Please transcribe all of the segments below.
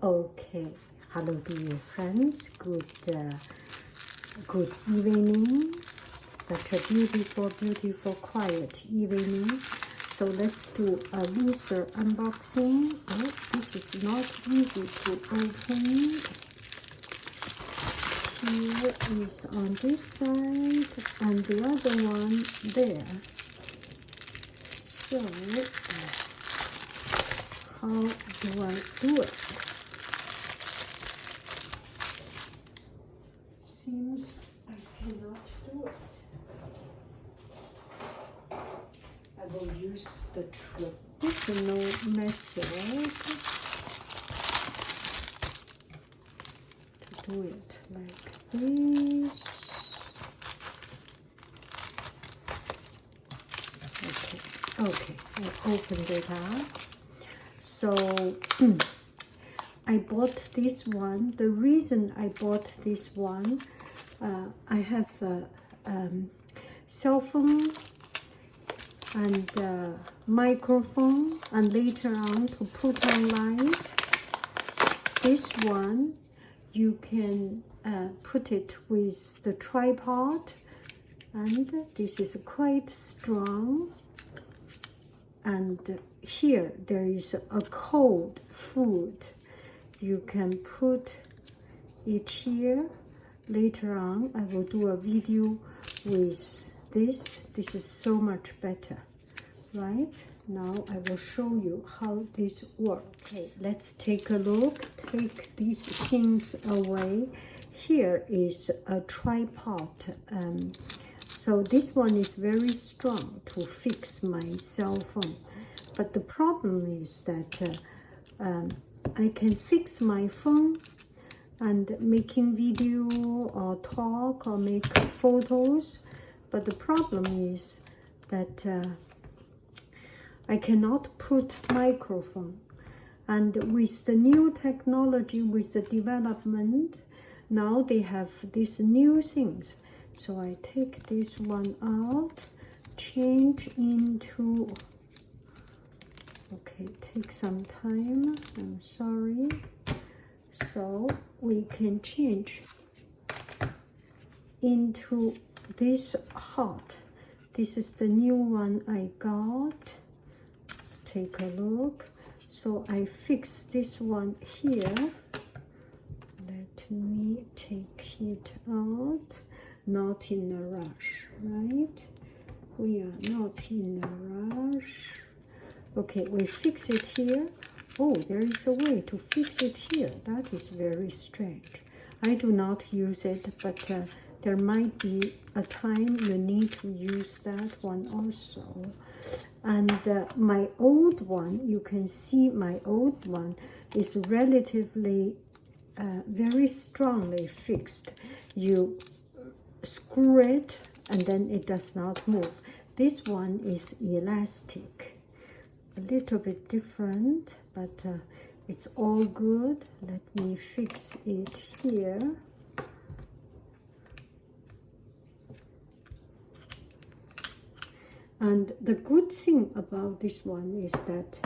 Okay, hello dear friends, good evening. Such a beautiful quiet evening. So let's do a looser unboxing. Oh, this is not easy to open. Here is on this side and the other one there. So how do I do it? Seems I cannot do it. I will use the traditional method to do it like this. Okay, I opened it up. So I bought this one. The reason I bought this one, I have a cell phone and microphone, and later on to put on light. This one you can put it with the tripod, and this is quite strong. And here there is a cold food. You can put it here. Later on I will do a video with this. This is so much better, right? Now I will show you how this works. Okay, let's take a look. Take these things away. Here is a tripod. So this one is very strong to fix my cell phone. But the problem is that I can fix my phone and making video or talk or make photos. But the problem is that I cannot put microphone. And with the new technology, with the development, now they have these new things. So I take this one out, change into, okay, take some time, I'm sorry. So we can change into this hot. This is the new one I got. Let's take a look. So I fix this one here. Let me take it out. Not in a rush, right? We are not in a rush. Okay, we fix it here. Oh, there is a way to fix it here. That is very strange. I do not use it, but there might be a time you need to use that one also. And my old one, you can see my old one is relatively very strongly fixed. You screw it and then it does not move. This one is elastic, a little bit different, but it's all good. Let me fix it here. And the good thing about this one is that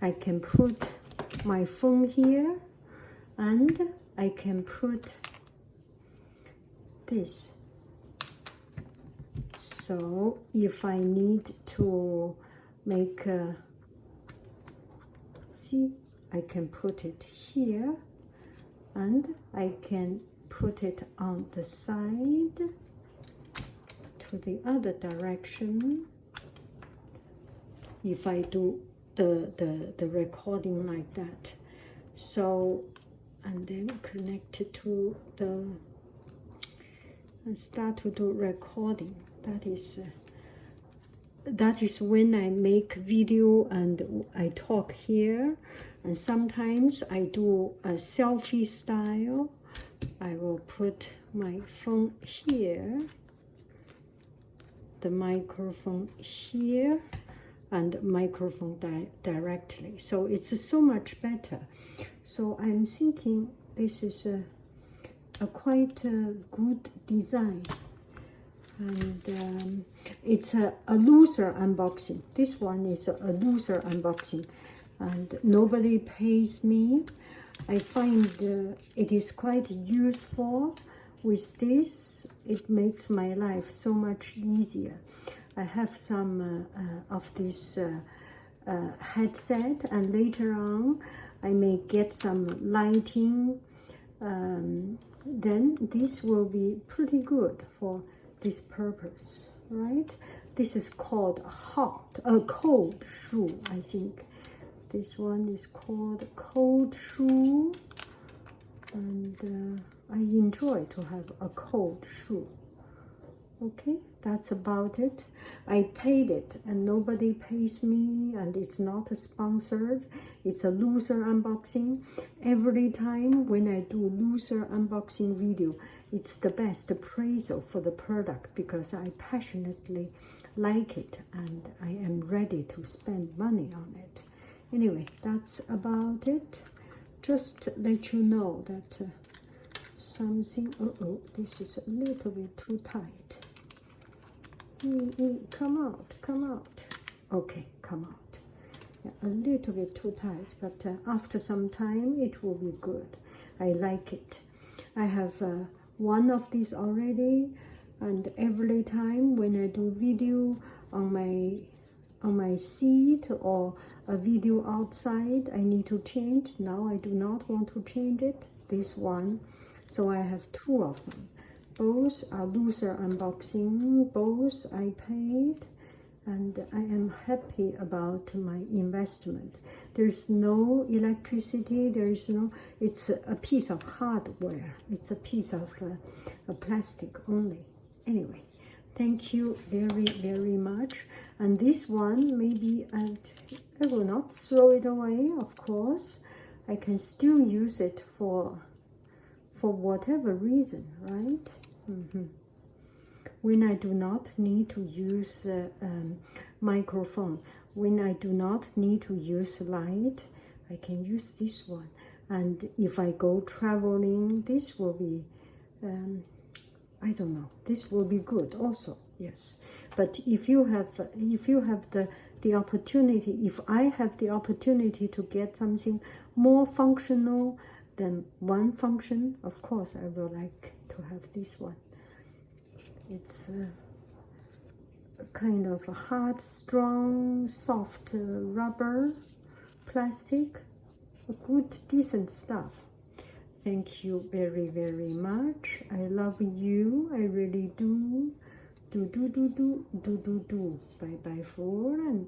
I can put my phone here and I can put this. So if I need to make a, see, I can put it here and I can put it on the side to the other direction if I do the recording like that. So, and then connect it to the, and start to do recording. That is when I make video and I talk here, and sometimes I do a selfie style. I will put my phone here, the microphone here, and microphone directly. So it's so much better. So I'm thinking this is a quite good design. And it's a looser unboxing. This one is a looser unboxing, and nobody pays me. I find it is quite useful. With this, it makes my life so much easier. I have some of this headset, and later on I may get some lighting. Then this will be pretty good for this purpose, right? This is called cold shoe, I think. This one is called cold shoe, and I enjoy to have a cold shoe. Okay, that's about it. I paid it, and nobody pays me, and it's not sponsored. It's a loser unboxing. Every time when I do loser unboxing video, it's the best appraisal for the product because I passionately like it and I am ready to spend money on it. Anyway, that's about it. Just let you know that something, this is a little bit too tight. Come out, come out. Okay, come out. Yeah, a little bit too tight, but after some time it will be good. I like it. I have one of these already, and every time when I do video on my seat or a video outside, I need to change. Now I do not want to change it, this one. So I have two of them. Both are loser unboxing, both I paid, and I am happy about my investment. There's no electricity, there is no, it's a piece of hardware, it's a piece of plastic only. Anyway, thank you very, very much. And this one, maybe I will not throw it away, of course. I can still use it for whatever reason, right? When I do not need to use microphone, when I do not need to use light, I can use this one. And if I go traveling, this will be, I don't know, this will be good also, yes. But if you have the opportunity, if I have the opportunity to get something more functional than one function, of course I will like to have this one. It's a kind of a hard, strong, soft rubber, plastic, good, decent stuff. Thank you very, very much. I love you. I really do. Do. Bye bye for and